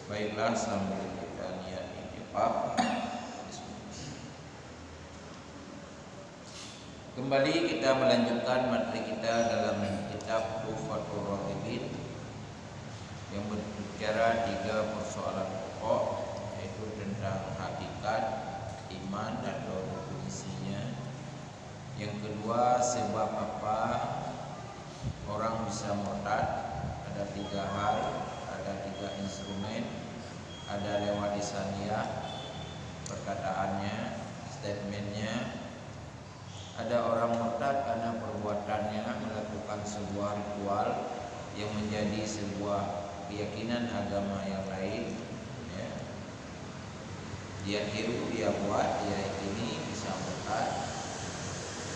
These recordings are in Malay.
Baiklah, sambil kita niat itikaf, kembali kita melanjutkan materi kita dalam kitab Tuhfatul Raghibin yang berbicara 3 persoalan pokok, yaitu tentang hakikat iman dan definisinya. Yang kedua, sebab apa orang bisa murtad. Ada 3 hal, ada 3 instrumen. Ada lewat lisaniyah, perkataannya, statementnya. Ada orang murtad karena perbuatannya melakukan sebuah ritual yang menjadi sebuah keyakinan agama yang lain, ya. Dia tiru, dia buat, dia yakini, bisa murtad.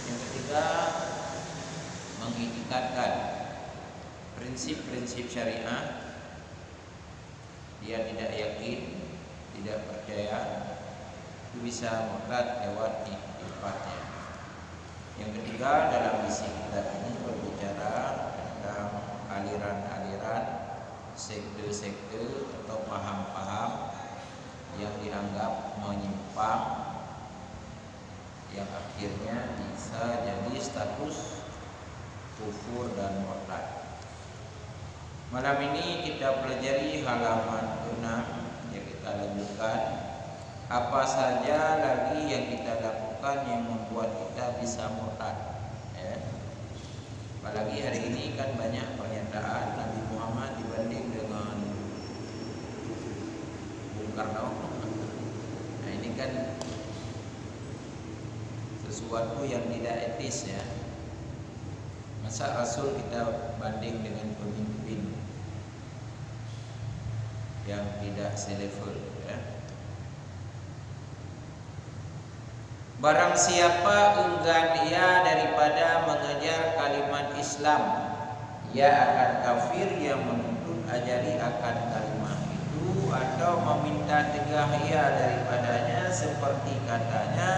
Yang ketiga, mengiktikadkan prinsip-prinsip syariah. Dia tidak yakin, tidak percaya, itu bisa murtad lewat iktikadnya. Yang ketiga, dalam misi kita ini berbicara tentang aliran-aliran, sekte-sekte atau paham-paham yang dianggap menyimpang, yang akhirnya bisa jadi status kufur dan murtad. Malam ini kita pelajari halaman 6 yang kita lanjutkan. Apa saja lagi yang kita lakukan yang membuat kita bisa murtad, ya. Apalagi hari ini kan banyak pernyataan Nabi Muhammad dibanding dengan Bung Karno. Nah, ini kan sesuatu yang tidak etis, ya. Masa Rasul kita banding dengan pemimpin yang tidak selevel, ya. Barang siapa enggan ia daripada mengejar kalimat Islam, ia akan kafir yang menuntut ajari akan kalimat itu atau meminta tegah ia daripadanya, seperti katanya,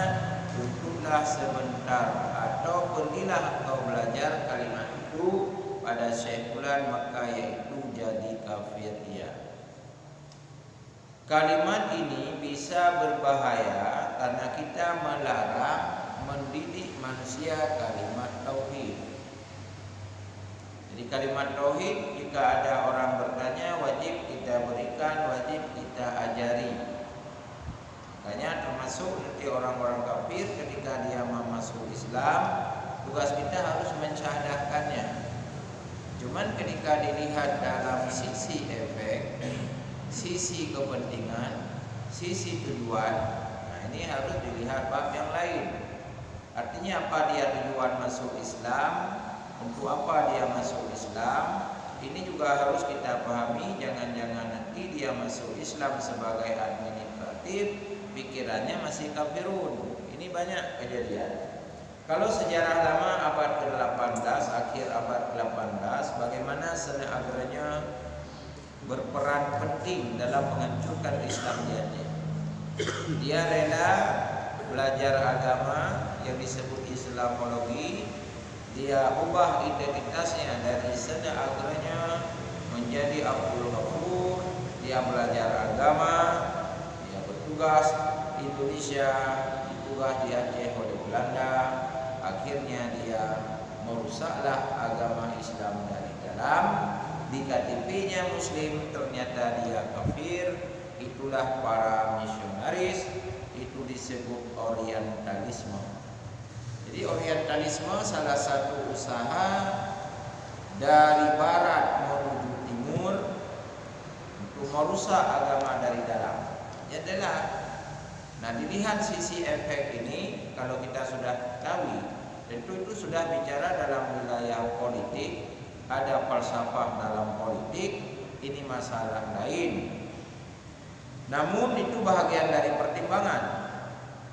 tuntutlah sebentar atau pergilah engkau belajar kalimat itu pada Syekh Fulan, maka yaitu jadi kafir ia. Kalimat ini bisa berbahaya karena kita melarang mendidik manusia kalimat tauhid. Jadi kalimat tauhid, jika ada orang bertanya, wajib kita berikan, wajib kita ajari. Makanya termasuk nanti orang-orang kafir ketika dia mau masuk Islam, tugas kita harus mensyahadahkannya. Cuman ketika dilihat dalam sisi efek, sisi kepentingan, sisi tujuan, nah ini harus dilihat bab yang lain. Artinya apa dia tujuan masuk Islam, untuk apa dia masuk Islam, ini juga harus kita pahami. Jangan-jangan nanti dia masuk Islam sebagai administratif, pikirannya masih kafirun. Ini banyak kejadian. Kalau sejarah lama abad ke-18, akhir abad ke-18, bagaimana Sena Agranya berperan penting dalam menghancurkan Islam di Aceh. Dia rela belajar agama yang disebut Islamologi. Dia ubah identitasnya dari Sena Agranya menjadi Abdul Ghafur. Dia belajar agama, dia bertugas di Indonesia, ditugas di Aceh oleh Belanda. Akhirnya dia merusaklah agama Islam dari dalam. Di KTP-nya Muslim, ternyata dia kafir. Itulah para misionaris, itu disebut orientalisme. Jadi orientalisme salah satu usaha dari barat menuju timur untuk merusak agama dari dalam. Jadilah, nah dilihat sisi efek ini, kalau kita sudah tahu, tentu itu sudah bicara dalam wilayah politik. Ada falsafah dalam politik, ini masalah lain. Namun itu bahagian dari pertimbangan.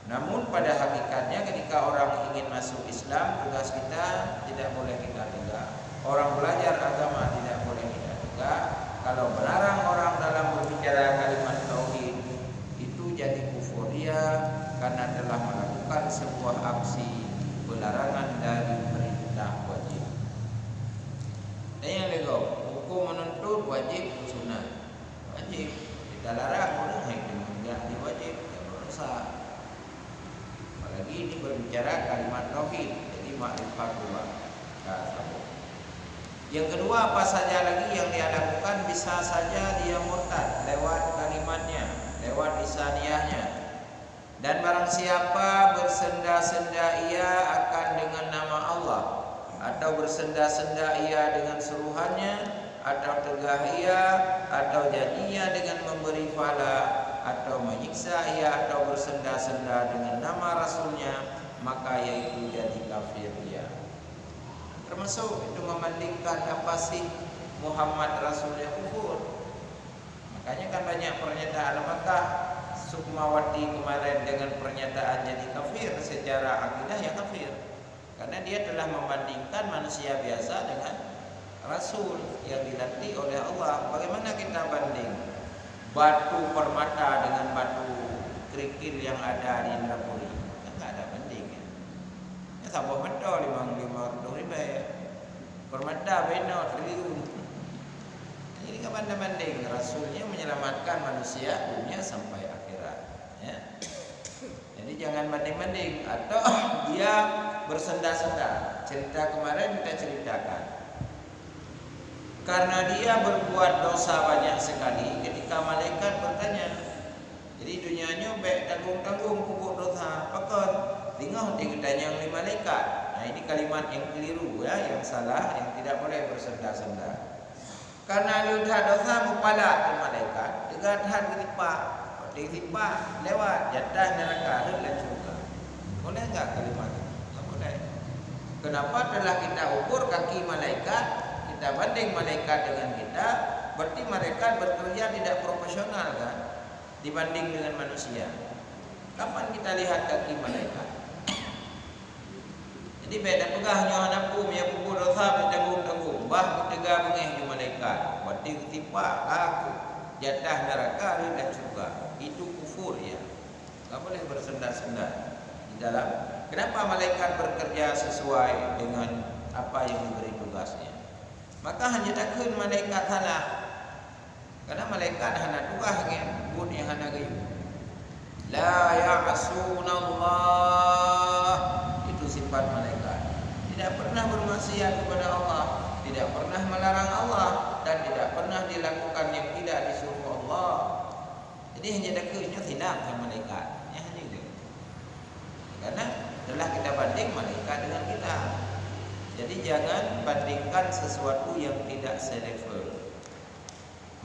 Namun pada hakikatnya ketika orang ingin masuk Islam, tugas kita tidak boleh kita tegak. Orang belajar agama tidak boleh kita tegak. Kalau melarang orang dalam berbicara kalimat tauhid, itu jadi kufur dia karena telah melakukan sebuah aksi pelarangan dari perintah wajib. Dan yang lego, hukum menuntut wajib sunat, wajib. kita larang orang yang dia wajib, dia berdosa. Apalagi ini berbicara kalimat tauhid, jadi ma'rifatullah. Yang kedua, apa saja lagi yang dia lakukan, bisa saja dia murtad lewat kalimatnya, lewat lisaniyahnya. Dan barang siapa bersenda-senda ia akan dengan nama Allah, atau bersenda-senda ia dengan suruhannya, atau tegah ia, atau janjinya dengan memberi pahala, atau menyiksa ia, atau bersenda-senda dengan nama Rasulnya, maka yaitu jadi kafir dia. Termasuk itu membandingkan apa sih Muhammad Rasulnya kufur. Makanya kan banyak pernyataan, apakah Sukmawati kemarin dengan pernyataan jadi kafir secara akidah ya kafir. Karena dia telah membandingkan manusia biasa dengan Rasul yang dilatih oleh Allah. Bagaimana kita banding batu permata dengan batu kerikil yang ada di Indrapuri? Kan ada banding ya. Ya sabah betul 5 ribu ya. Permata beno triliun. Jadi kan banding Rasulnya menyelamatkan manusia dunia sampai akhirat ya. Jadi jangan banding-banding. Atau dia bersenda-senda. Cerita kemarin kita ceritakan, karena dia berbuat dosa banyak sekali, ketika malaikat bertanya, jadi dunianya baik tanggung-tanggung kubur dosa, pakon tinggal ditanya oleh malaikat. Nah ini kalimat yang keliru ya, yang salah, yang tidak boleh bersenda-senda. Karena lihat dosa mupala ke malaikat, dekat hati tipa lewat jatah neraka dan surga. Boleh enggak kalimat itu? Enggak boleh. Kenapa? Telah kita ukur kaki malaikat, kita banding malaikat dengan kita, berarti malaikat bekerja tidak proporsional kan dibanding dengan manusia. Kapan kita lihat kaki malaikat? Jadi beda pegahnya anakku yang kubur dosa bertanggung-tanggung, bah bertega mengeh di malaikat, berarti tipa aku jatah neraka dan surga. Itu kufur ya. Enggak boleh bersenda-senda di dalam. Kenapa malaikat bekerja sesuai dengan apa yang diberi tugasnya? Maka hanya takut malaikat salah. Karena malaikat hanya tugasnya pun yang hanya gayu. La ya'sunallah, itu sifat malaikat. Tidak pernah bermaksiat kepada Allah, tidak pernah melarang Allah, dan tidak pernah dilakukan yang tidak disuruh Allah. Jadi hanya takutnya tidak sama malaikat. Ya hanya itu. Karena telah kita banding malaikat dengan kita. Jadi jangan bandingkan sesuatu yang tidak selevel.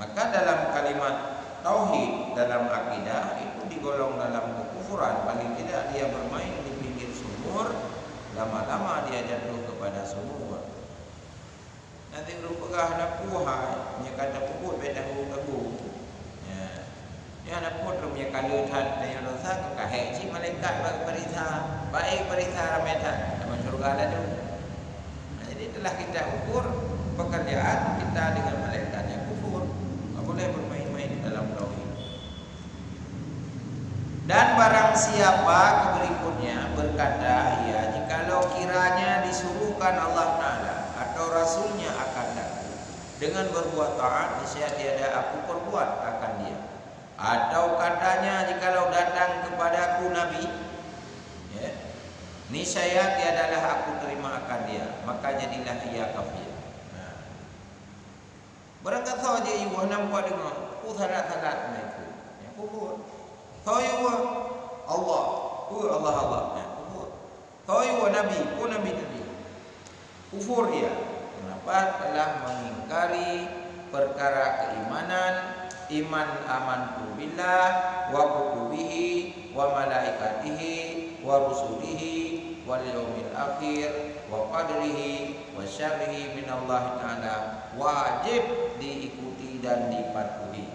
Maka dalam kalimat tauhid, dalam akidah itu digolong dalam kekufuran. Paling tidak dia bermain di pinggir sumur, lama-lama dia jatuh kepada sumur. Nanti rupanya ada puhai, dia kata puput betanggung-tanggung. Ya anak pun rumnya kalau tad yang dosa kahek si malaikat bagi perintah baik perintah rametan sama surga ada tu. Nah, jadi telah kita ukur pekerjaan kita dengan malaikat yang kufur. Tak boleh bermain-main dalam tauhid. Dan barang siapa berikutnya berkata, ya jikalau kiranya disuruhkan Allah Ta'ala atau Rasulnya akan datang dengan berbuat taat, niscaya tiada aku perbuat akan dia. Atau katanya jikalau datang kepadaku Nabi, ya, niscaya tiadalah aku terima akan dia, maka jadilah ia kafir. Nah, barangkali saja ibu nampak dengan salat-salat mereka, ya, kufur. Tahu Allah, Allah, ya, kufur. Tahu Nabi, Nabi, kufur dia. Kenapa? Telah mengingkari perkara keimanan. Iman amantu billah wa kutubihi wa malaikatihi wa rusulihi wal yaumil akhir wa qadrihi wa syarrihi minallahi ta'ala, wajib diikuti dan dipatuhi.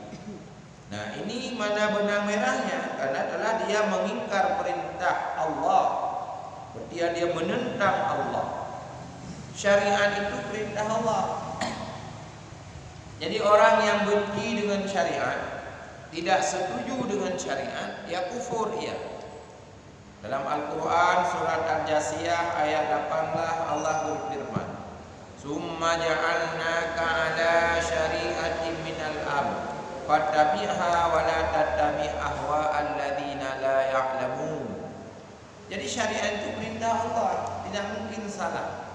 Nah ini mana benang merahnya? Karena telah dia mengingkar perintah Allah, berarti dia menentang Allah. Syariat itu perintah Allah. Jadi orang yang benci dengan syariat, tidak setuju dengan syariat, ya kufur ia. Dalam Al-Quran surat Al-Jasiyah ayat 18 Allah berfirman, Summa ja'alnaka ala syari'atin minal amr fattabi'ha wa la tattabi' ahwa'al ladzina la ya'lamun. Jadi syariat itu perintah Allah, tidak mungkin salah.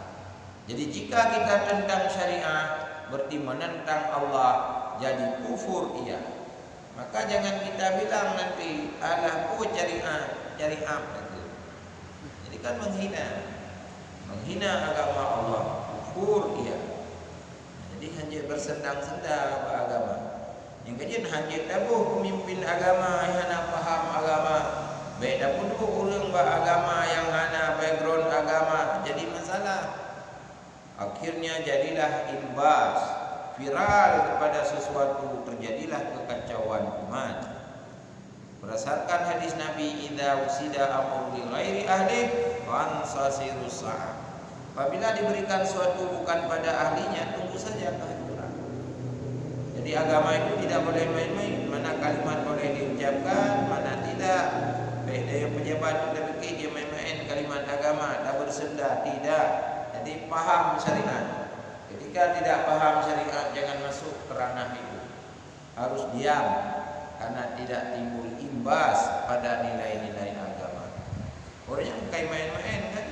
Jadi jika kita tentang syariat berarti menentang Allah, jadi kufur ia. Maka jangan kita bilang nanti alah cari apa itu. Jadi kan menghina agama Allah, kufur ia. Jadi hanya bersendang-sendang beragama. Yang kajian hanya tabuh pemimpin agama yang hana faham agama. Baik dah pun orang beragama yang hana background agama, jadi masalah. Akhirnya jadilah imbas, viral kepada sesuatu, terjadilah kekacauan umat. Berdasarkan hadis Nabi, idza usida amrun li ghairi ahli fansasiru sa'ah. Apabila diberikan suatu bukan pada ahlinya, tunggu saja kehancuran. Jadi agama itu tidak boleh main-main. Mana kalimat boleh diucapkan, mana tidak. Baik dari pejabat kita fikir dia main-main kalimat agama, tak bersenda, tidak. Jadi paham syariat. Ketika tidak paham syariat, jangan masuk ke ranah itu. Harus diam, karena tidak timbul imbas pada nilai-nilai agama. Orangnya bukan main-main kan.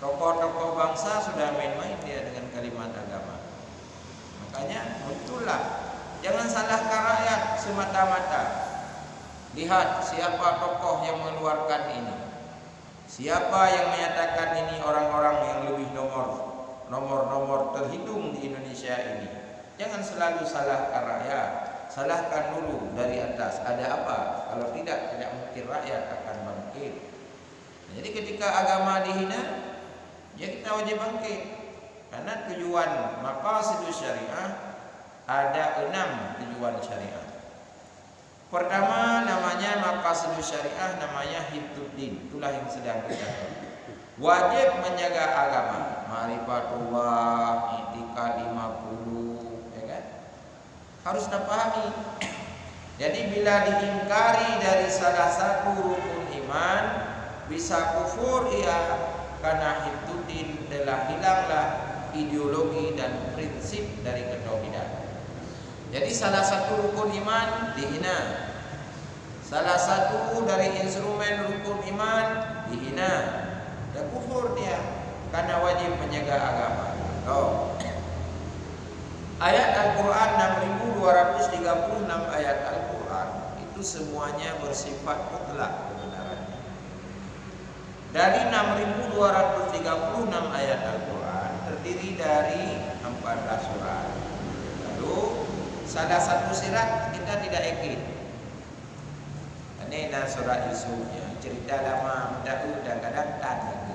Tokoh-tokoh bangsa sudah main-main dia dengan kalimat agama. Makanya muncullah. Jangan salahkan rakyat semata-mata. Lihat siapa tokoh yang mengeluarkan ini. Siapa yang menyatakan ini orang-orang yang lebih nomor terhitung di Indonesia ini. Jangan selalu salahkan rakyat. Salahkan dulu dari atas. Ada apa? Kalau tidak mungkin rakyat akan bangkit. Jadi ketika agama dihina, ya kita wajib bangkit. Karena tujuan maqasidus syariah ada 6 tujuan syariah. Pertama namanya maqasidus syariah, namanya hifdzuddin. Itulah yang sedang kita tahu. Wajib menjaga agama, ma'rifatullah, i'tiqad 50, ya kan? Harus dipahami. Jadi bila diingkari dari salah satu rukun iman, bisa kufur ia, karena hifdzuddin telah hilanglah ideologi dan prinsip dari ketauhidan. Jadi salah satu rukun iman dihina. Salah satu dari instrumen rukun iman dihina. Dan kufur dia karena wajib menjaga agama. Ayat Al-Quran 6236 ayat Al-Quran itu semuanya bersifat mutlak kebenarannya. Dari 6236 ayat Al-Quran terdiri dari 14 surat. Lalu salah satu surat kita tidak yakin. Ini adalah surat Yusuf ya, cerita lama mendahulu dan kadang tak lagi.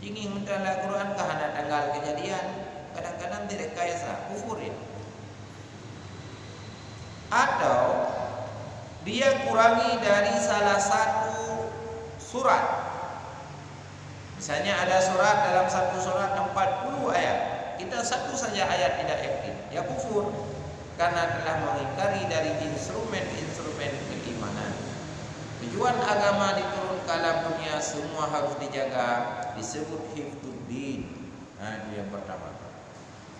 Ingin mentala Quran kahana tanggal kejadian, kadang-kadang tidak kaya kufurin. Atau dia kurangi dari salah satu surat. Misalnya ada surat, dalam satu surat 40 ayat, kita satu saja ayat tidak yakin, ya kufur. Karena telah mengingkari dari instrumen-instrumen keimanan. Tujuan agama diturunkan alam dunia semua harus dijaga, disebut hifdzuddin. Nah, itu yang pertama.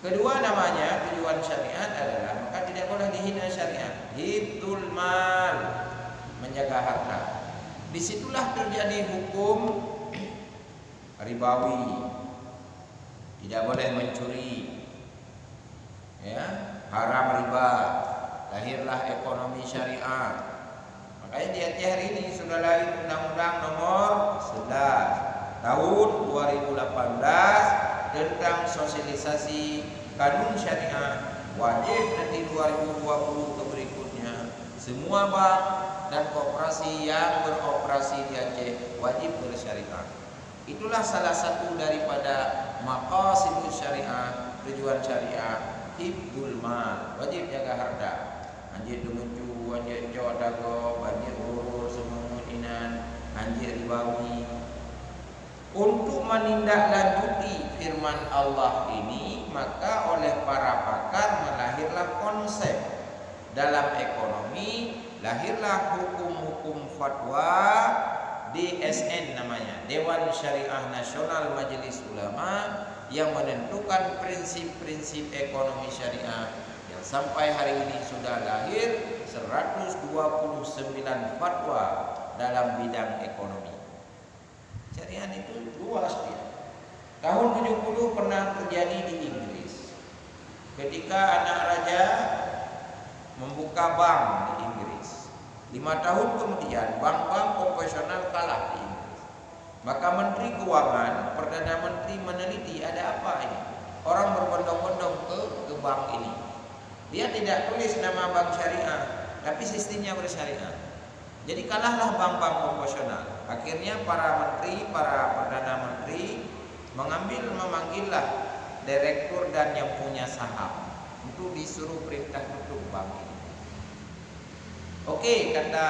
Kedua namanya tujuan syariat adalah, maka tidak boleh dihina syariat. Hifdzul mal, menjaga harta. Disitulah terjadi hukum ribawi. Tidak boleh mencuri. Ya, haram riba. Lahirlah ekonomi syariah. Makanya di hari ini sudah lahir Undang-Undang Nomor 11 Tahun 2018 tentang sosialisasi kanun syariah. Wajib nanti 2020 ke berikutnya semua bank dan koperasi yang beroperasi di Aceh wajib bersyariah. Itulah salah satu daripada maqasidus syariah, tujuan syariah. Hifdzul mal, wajib jaga harta. Anjir menuju, anjir jawab dago, anjir urur semua inan, anjir ribawi. Untuk menindaklanjuti firman Allah ini, maka oleh para pakar melahirlah konsep dalam ekonomi, lahirlah hukum-hukum fatwa DSN namanya, Dewan Syariah Nasional Majelis Ulama, yang menentukan prinsip-prinsip ekonomi syariah yang sampai hari ini sudah lahir 129 fatwa dalam bidang ekonomi. Syariah itu luas dia. Tahun 70 pernah terjadi di Inggris. Ketika anak raja membuka bank di Inggris. 5 tahun kemudian bank-bank konvensional kalah di Inggris. Maka Menteri Keuangan, Perdana Menteri meneliti ada apa ini. Orang berbondong-bondong ke bank ini. Dia tidak tulis nama bank syariah, tapi sistemnya bersyariah. Jadi kalahlah bank-bank konvensional. Akhirnya para menteri, para perdana menteri memanggillah direktur dan yang punya saham untuk disuruh perintah tutup bank ini. Oke, kata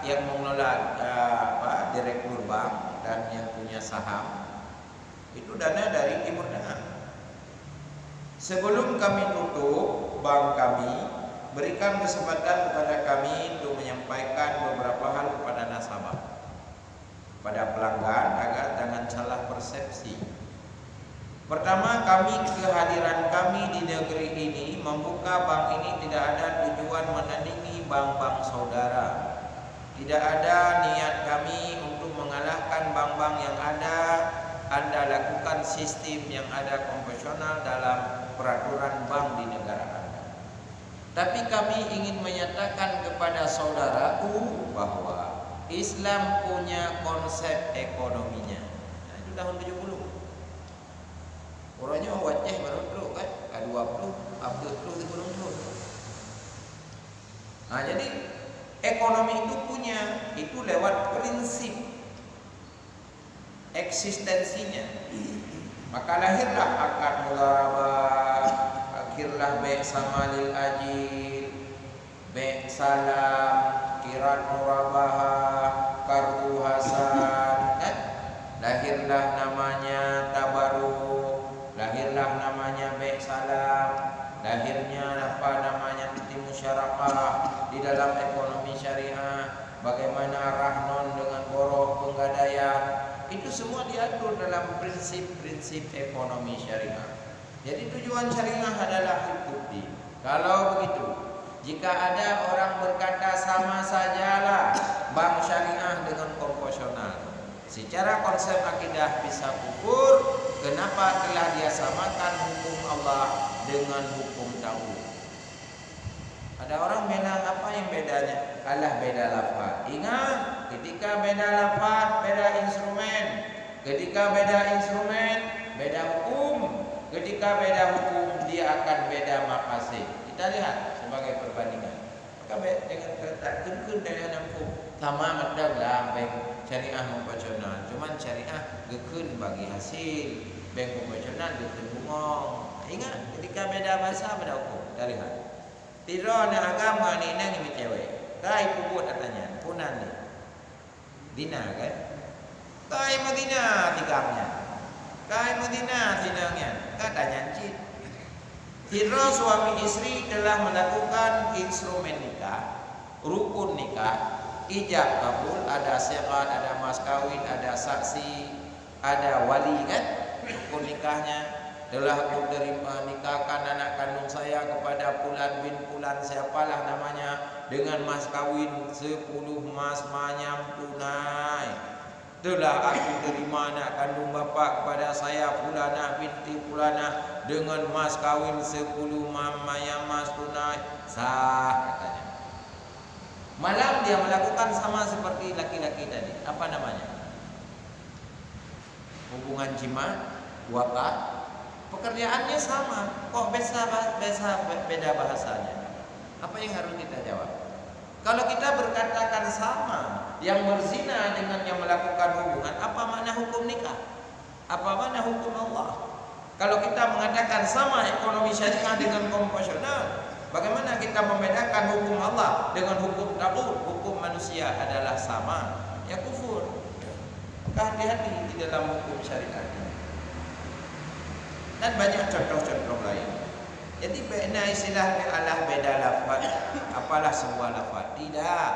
yang mengelola direktur bank dan yang punya saham, itu dana dari Timur Tengah. Sebelum kami tutup bank kami, berikan kesempatan kepada kami untuk menyampaikan beberapa hal kepada nasabah, pada pelanggan agar jangan salah persepsi. Pertama, kehadiran kami di negeri ini membuka bank ini tidak ada tujuan menandingi bank-bank saudara. Tidak ada niat kami untuk mengalahkan bank-bank yang ada. Anda lakukan sistem yang ada konvensional dalam peraturan bank di negara Anda. Tapi kami ingin menyatakan kepada saudaraku bahwa Islam punya konsep ekonominya. Nah, itu tahun 70. Orangnya wajah baru dulu kan, K20, Abdul di Gunung Tur. Nah, jadi ekonomi itu punya, itu lewat prinsip eksistensinya. Maka lahirlah akad mudharabah, akhirlah bai' samalil ajil, bai' salam, kirat murabahah, kartu hasan, kan? Lahirlah namanya tabaruk, lahirlah namanya bai' salam, lahirnya nanti musyarakah di dalam ekonomi syariah. Bagaimana rahnon dengan boroh penggadaian, itu semua diatur dalam prinsip-prinsip ekonomi syariah. Jadi tujuan syariah adalah hidup. Kalau begitu, jika ada orang berkata sama sajalah bank syariah dengan konvensional, secara konsep akidah bisa kufur. Kenapa telah dia samakan hukum Allah dengan hukum tauhid? Ada orang bilang apa yang bedanya? Alah, beda lafaz. Ingat, ketika beda lafaz, beda instrumen. Ketika beda instrumen, beda hukum. Ketika beda hukum, dia akan beda maqasid. Kita lihat sebagai perbandingan. Maka dengan kata keun dari hukum sama madam lah baik syariah konvensional. Cuman syariah gekeun bagi hasil, baik konvensional gekeun bungong. Ingat, ketika beda bahasa, beda hukum. Kita lihat. Tiro na agama ni nang imi cewek. Kai puput katanya, punan ni. Dina kan? Kai Madinah tigangnya. Kai Madinah tinangnya. Katanya cit. Tiro suami istri telah melakukan instrumen nikah, rukun nikah, ijab kabul, ada sekat, ada mas kawin, ada saksi, ada wali kan? Rukun nikahnya. Telah aku terima nikahkan anak kandung saya kepada Fulan bin Fulan, siapalah namanya, dengan mas kawin 10 mas manyam tunai. Telah aku terima anak kandung bapak kepada saya Fulana binti Fulana dengan mas kawin 10 manyam mas tunai. Sah katanya. Malam dia melakukan sama seperti laki-laki tadi. Apa namanya? Hubungan jima, wakaf. Pekerjaannya sama, kok beda bahasanya? Apa yang harus kita jawab? Kalau kita berkatakan sama, yang berzina dengan yang melakukan hubungan, apa makna hukum nikah? Apa makna hukum Allah? Kalau kita mengatakan sama ekonomi syariah dengan konvensional, bagaimana kita membedakan hukum Allah dengan hukum tagut? Hukum manusia adalah sama, ya kufur. Maka hati-hati di dalam hukum syariah. Dan banyak contoh-contoh lain. Jadi beda istilahnya Allah beda lafaz. Apalah sebuah lafaz? Tidak.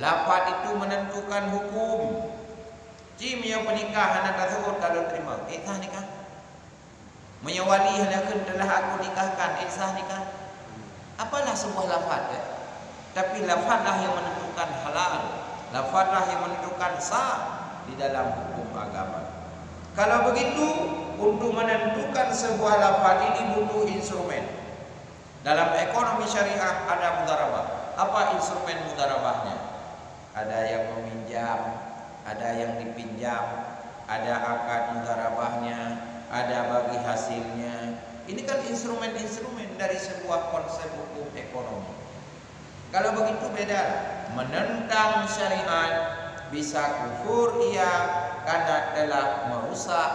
Lafaz itu menentukan hukum. Jim yang menikah anak tersebut kalau terima, sah nikah. Menyawali hendakeun telah aku nikahkan, sah nikah. Apalah sebuah lafaz ya? Tapi lafazlah yang menentukan halal, lafazlah yang menentukan sah di dalam hukum agama. Kalau begitu, untuk menentukan sebuah lafaz ini butuh instrumen. Dalam ekonomi syariah ada mudharabah. Apa instrumen mudharabahnya? Ada yang meminjam, ada yang dipinjam, ada akad mudharabahnya, ada bagi hasilnya. Ini kan instrumen-instrumen dari sebuah konsep hukum ekonomi. Kalau begitu beda. Menentang syariat bisa kufur ia karena telah merusak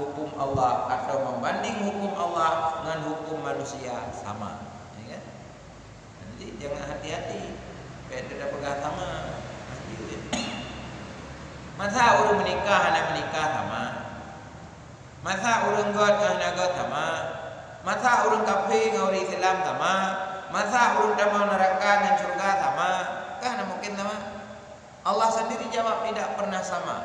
hukum Allah atau membanding hukum Allah dengan hukum manusia sama. Ya kan? Nanti jangan hati-hati. Tidak pegang sama. Masa urung menikah anak menikah sama. Masa urung god anak god sama. Masa urung kafir dengan orang Islam sama. Masa urung damai neraka dan surga sama. Kan mungkin sama. Allah sendiri jawab tidak pernah sama.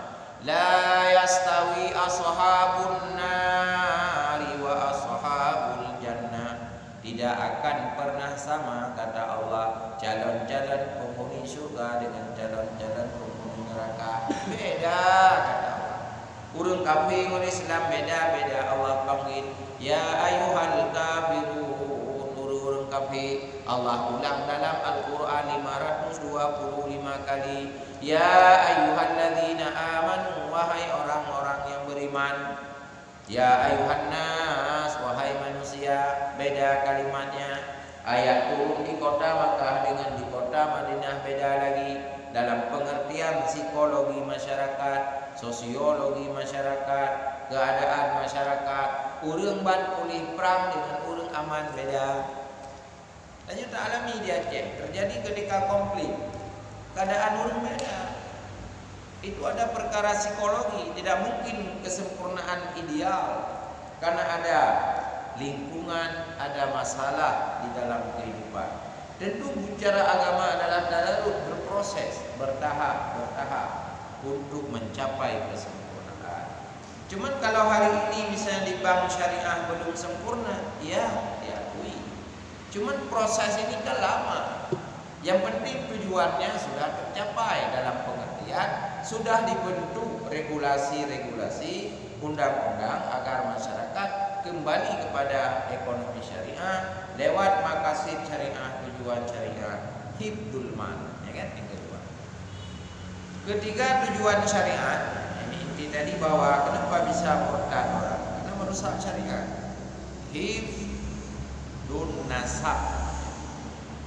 La yastawi ashabun nari wa ashabul jannah. Tidak akan pernah sama kata Allah calon-calon penghuni surga dengan calon-calon penghuni neraka. Beda kata Allah. Urang kafir dengan Islam beda-beda. Allah panggil ya ayyuhal kafirun. Urang kafir Allah ulang dalam Al-Quran 525 kali. Ya ayyuhalladzina amanu, wahai orang-orang yang beriman. Ya ayyuhan nas, wahai manusia. Beda kalimatnya. Ayat turun di kota Makkah dengan di kota Madinah beda lagi. Dalam pengertian psikologi masyarakat, sosiologi masyarakat, keadaan masyarakat, urang ban pulih perang dengan urang aman beda. Dan kita alami di Aceh terjadi ketika konflik. Keadaan orang beda. Itu ada perkara psikologi. Tidak mungkin kesempurnaan ideal. Karena ada lingkungan, ada masalah di dalam kehidupan. Tentu bicara agama adalah tadarus, berproses, bertahap untuk mencapai kesempurnaan. Cuman kalau hari ini misalnya di bank syariah belum sempurna, ya diakui. Cuman proses ini kan lama. Yang penting tujuannya sudah tercapai dalam pengertian sudah dibentuk regulasi-regulasi undang-undang agar masyarakat kembali kepada ekonomi syariah lewat maqasid syariah, tujuan syariah, hifdzul mal, ya kan? Yang kedua. Ketiga, tujuan syariat ini inti tadi bahwa kenapa bisa murtad orang? Karena merusak syariat. Hifdzun nasab,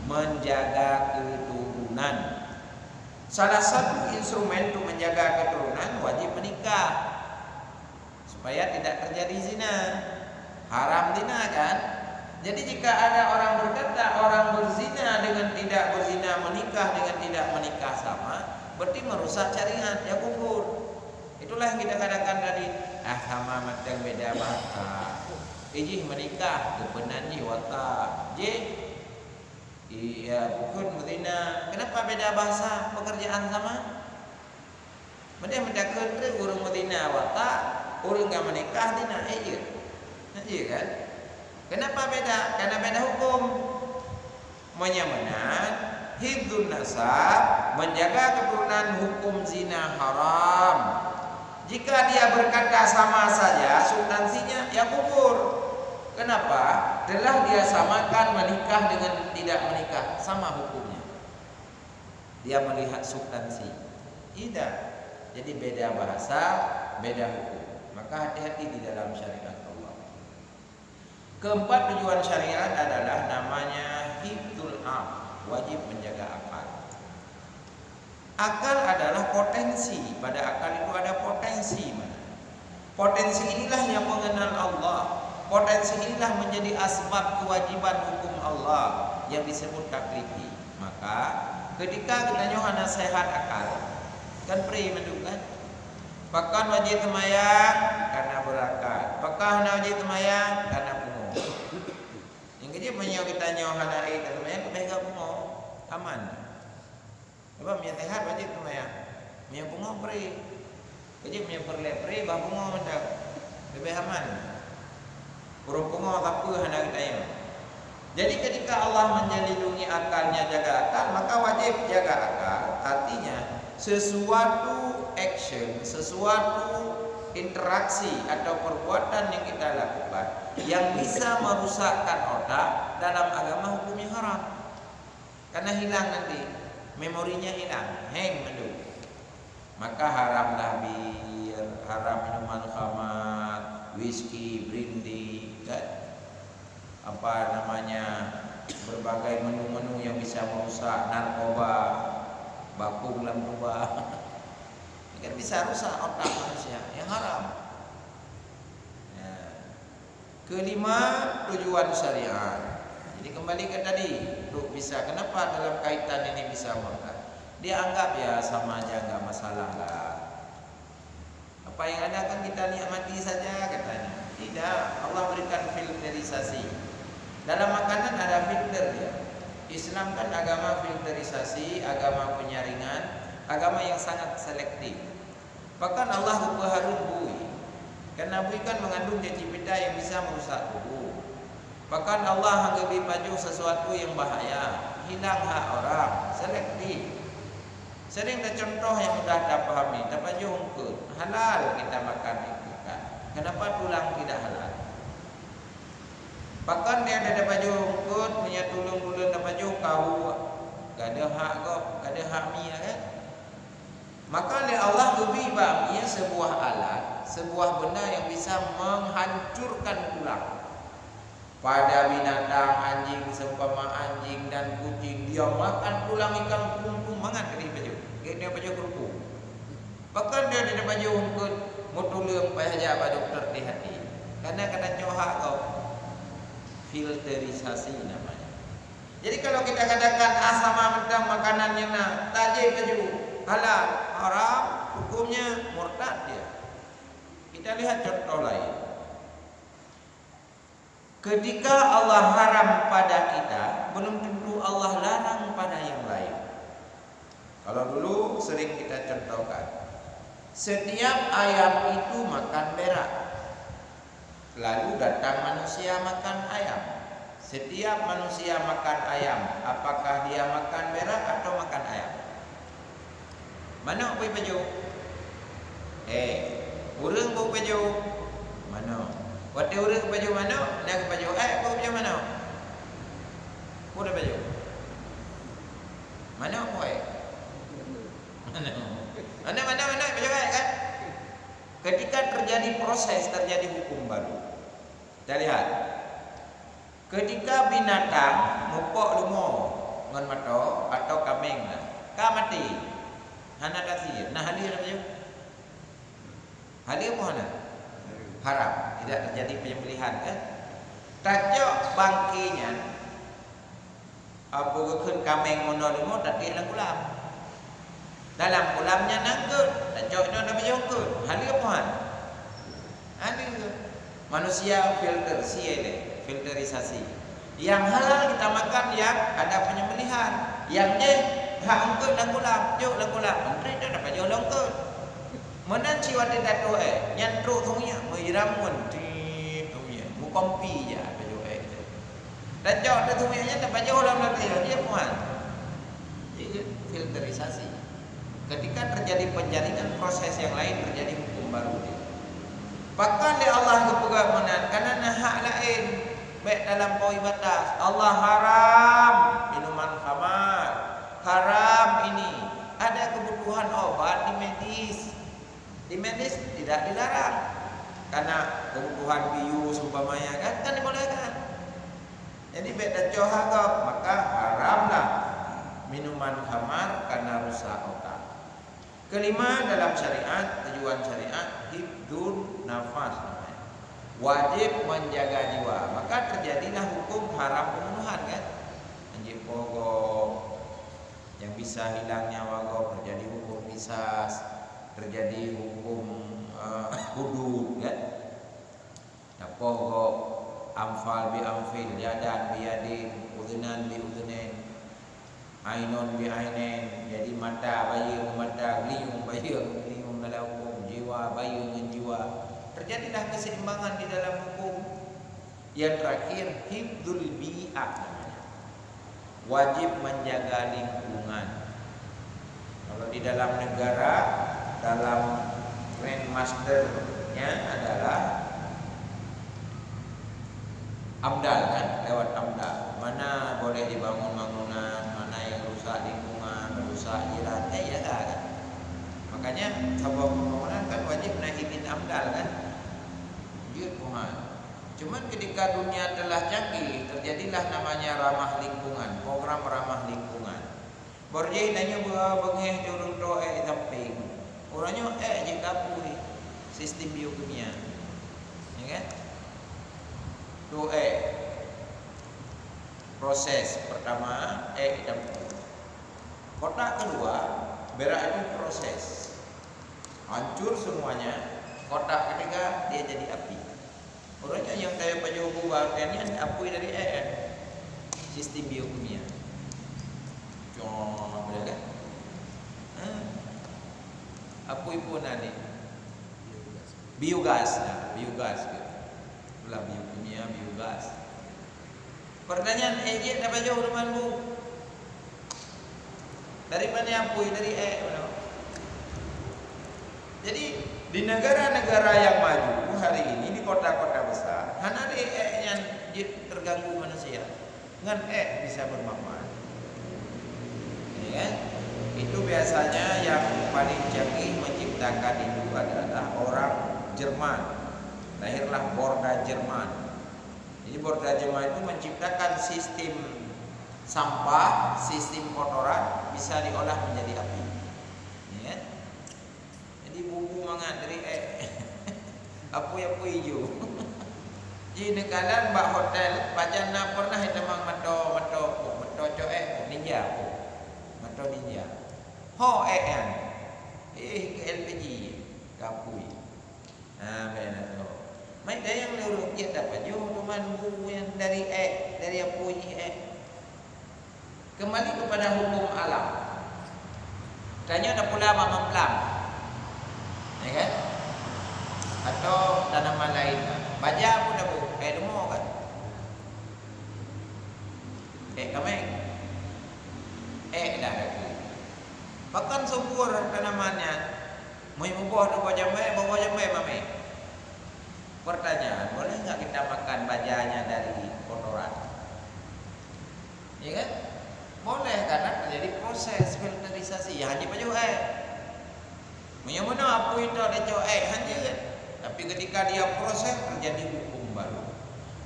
menjaga keturunan. Salah satu instrumen untuk menjaga keturunan wajib menikah supaya tidak terjadi zina. Haram zina kan? Jadi jika ada orang berkata orang berzina dengan tidak berzina, menikah dengan tidak menikah sama, berarti merusak syariat, ya kufur. Itulah yang kita katakan tadi, sama macam beda bahasa. Ijih menikah kebenan jiwata. Iya, bukan berzina. Kenapa beda bahasa? Pekerjaan sama. Mereka mendakan ke urang berzina wata, urang enggak menikah zina iya. Iya kan? Kenapa beda? Karena beda hukum. Menyamakan hifdzun nasab, menjaga keturunan, hukum zina haram. Jika dia berkata sama saja substansinya ya kufur. Kenapa? Telah dia samakan menikah dengan tidak menikah, sama hukumnya. Dia melihat substansi. Tidak. Jadi beda bahasa, beda hukum. Maka hati-hati di dalam syariat Allah. Keempat, tujuan syariat adalah namanya hifdzul aql, wajib menjaga akal. Akal adalah potensi. Pada akal itu ada potensi. Potensi inilah yang mengenal Allah. Potensi inilah menjadi asbab kewajiban hukum Allah yang disebut taklifi. Maka ketika kita nyohana sehat akal, kan peri mendukan. Pakan wajib temayang karena berakat. Pakan wajib temayang karena pungo. Yang kecil menyo kita nyohana itu temayang kebega pungo aman. Sebab yang sehat wajib temayang. Menyo pungo peri. Kecil menyo perle peri bah pungo mendak. Lebih aman. Urung pungo apa hendak kita yang Jadi ketika Allah menjelindungi akalnya, jaga akal, maka wajib jaga akal. Artinya sesuatu action, sesuatu interaksi atau perbuatan yang kita lakukan yang bisa merusakkan otak, dalam agama hukumnya haram. Karena hilang nanti, memorinya hilang, hang mendu. Maka haramlah bir, haram minuman khamar, whisky, brandy, kan? Apa namanya, berbagai menu-menu yang bisa merusak, narkoba, bakung narkoba. Ini kan bisa rusak otak manusia, yang haram. Ya. Kelima, tujuan syariat. Jadi kembali ke tadi, untuk bisa, kenapa dalam kaitan ini bisa murtad? Dia anggap ya sama aja, nggak masalah lah. Apa yang ada kan kita nikmati saja katanya. Tidak, Allah berikan filterisasi. Dalam makanan ada filter dia. Islam kan agama filterisasi, agama penyaringan, agama yang sangat selektif. Bahkan Allah berharun bui. Karena bui kan mengandung cacipita yang bisa merusak tubuh. Bahkan Allah anggapi baju sesuatu yang bahaya, hilang hak orang, selektif. Sering ada contoh yang mudah kita pahami, dapat jungkut, halal kita makan itu kan. Kenapa tulang tidak halal? Bahkan dia ada baju ungkut, punya tulung-tulung ada baju kau, gak ada hak kau, gak ada hak mia kan? Maka oleh Allah lebih bang, ia sebuah alat, sebuah benda yang bisa menghancurkan tulang. Pada binatang, anjing, seumpama anjing dan kucing, dia makan tulang ikan kumpung mangat dari baju, dia baju kerupuk. Bahkan dia ada baju ungkut, mau tulung payah aja dokter di hati, karena kata cohak kau. Filterisasi namanya. Jadi kalau kita katakan sama mentang makanannya nak tajib baju halal, haram, hukumnya murtad dia. Kita lihat contoh lain. Ketika Allah haram pada kita, belum tentu Allah larang pada yang lain. Kalau dulu sering kita contohkan, setiap ayam itu makan berak. Lalu datang manusia makan ayam. Setiap manusia makan ayam, apakah dia makan berak atau makan ayam? Mana bau baju? Urang bau baju mana? Waktu urang baju mana? Nak baju bau baju mana? Udah baju. Mana boy? Mana baju kan? Ketika terjadi proses, terjadi hukum baru. Kita lihat. Ketika binatang mupok lumo ngon mato atau kambing lah, ka mati. Hana kasih. Nah hadir apa je? Hadir apa hana? Haram. Tidak terjadi penyembelihan kan? Tajok bangkinya apa keun kambing mono lumo tadi dalam kulam. Dalam kulamnya nangkut, tajoknya ada bejongkut. Hadir apa hana? Hadir. Manusia filterisasi. Yang halal kita makan yang ada penyembelihan. Yang hak ungkut dan kulam, juk dan kulam. Menteri dah dapat jual ungkut. Menan ciwati datu nyantruk thungnya, meramun ti thungnya, mu kompi je baju dan jauh dah thungnya dapat jual dalam nanti dia puan. Jadi filterisasi. Ketika terjadi penjaringan proses yang lain terjadi hukum baru dia. Bahkan dia Allah kepegang menan karena hak lain baik dalam poin batas. Allah haram minuman khamar, haram ini. Ada kebutuhan obat di medis. Di medis tidak dilarang. Karena kebutuhan bius umpamanya kan dibolehkan. Jadi baik dan johagap maka haramlah minuman khamar karena rusak otak. Kelima dalam syariat, tujuan syariat hibdun nafas namanya. Wajib menjaga jiwa. Maka terjadilah hukum haram pembunuhan kan. Anjing pogok yang bisa hilang nyawa kau, terjadi hukum qisas, terjadi hukum hudud kan. Ya pogok amfal bi amfil, yadan bi yadin, udhunan bi udhunin, ainon bi ainin, jadi mata bayi mata, liung bayi liung dalam hukum, jiwa bayi dengan jiwa. Terjadilah keseimbangan di dalam hukum. Yang terakhir hifdzul bi'ah namanya. Wajib menjaga lingkungan. Kalau di dalam negara, dalam Grandmasternya adalah AMDAL kan, lewat AMDAL. Mana boleh dibangun bangunan, mana yang rusak lingkungan, rusak jiran, ya kan. Makanya sebuah pembangunan kan wajib naikin AMDAL kan. Cuman ketika dunia telah canggih, terjadilah namanya ramah lingkungan, program ramah lingkungan. Borjai nanya bengeh jurung doa samping. Orangnya jika puri sistem biokimia, ya kan? Doa proses pertama dapur. Kotak kedua berak itu proses, hancur semuanya. Kotak ketiga dia jadi api. Orangnya yang kayak Pak Jokowi ini apui dari sistem biokimia. Cuma boleh kan? Apui pun ada biogas, nah, biogas gitu. Itulah biokimia, biogas. Pertanyaan dapat jauh teman Bu. Dari mana apui? Dari Jadi di negara-negara yang maju hari ini di kota-kota besar, hanya yang terganggu manusia, dengan bisa bermanfaat. Ya kan? Itu biasanya yang paling canggih menciptakan itu adalah orang Jerman. Lahirlah Borda Jerman. Jadi Borda Jerman itu menciptakan sistem sampah, sistem kotoran bisa diolah menjadi api. Ya kan? Jadi bubu mangan dari apu hijau. Jadi nekalan mbak hotel pajana pernah itu mang mato ninja ninja. Ho ke LPG kapui. Nah benar tu. Mai dah yang lurus dia dapat jo teman bu yang dari apu Kembali kepada hukum alam. Tanya ada pula memplam. Ya kan? Atau tanaman lain. Baja pun dah bu, demo kan? Kameng. Dah lagi. Bahkan subur tanamannya. Mau buah tu bawa jamai mame. Pertanyaan, boleh nggak kita makan bajanya dari kotoran? Ya kan? Boleh karena terjadi proses filterisasi. Ya hanya baju Yang mana apa itu ada jauh hanya kan? Tapi ketika dia proses terjadi hukum baru.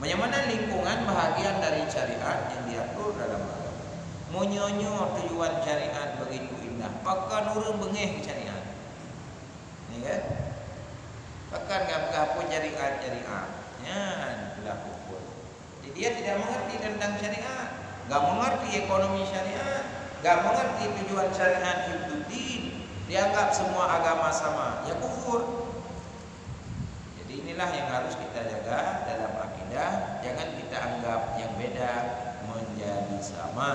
Yang mana lingkungan bahagian dari syariat yang diatur dalam agama. Menyonyo tujuan syariat begitu indah. Pakai orang bengeh syariat. Ya kan? Pakai apa syariat. Ya, itulah hukum. Jadi dia tidak mengerti tentang syariat. Gak mengerti ekonomi syariat, gak mengerti tujuan syariat hiduddin, dianggap semua agama sama, ya kufur. Jadi inilah yang harus kita jaga dalam akidah, jangan kita anggap yang beda menjadi sama.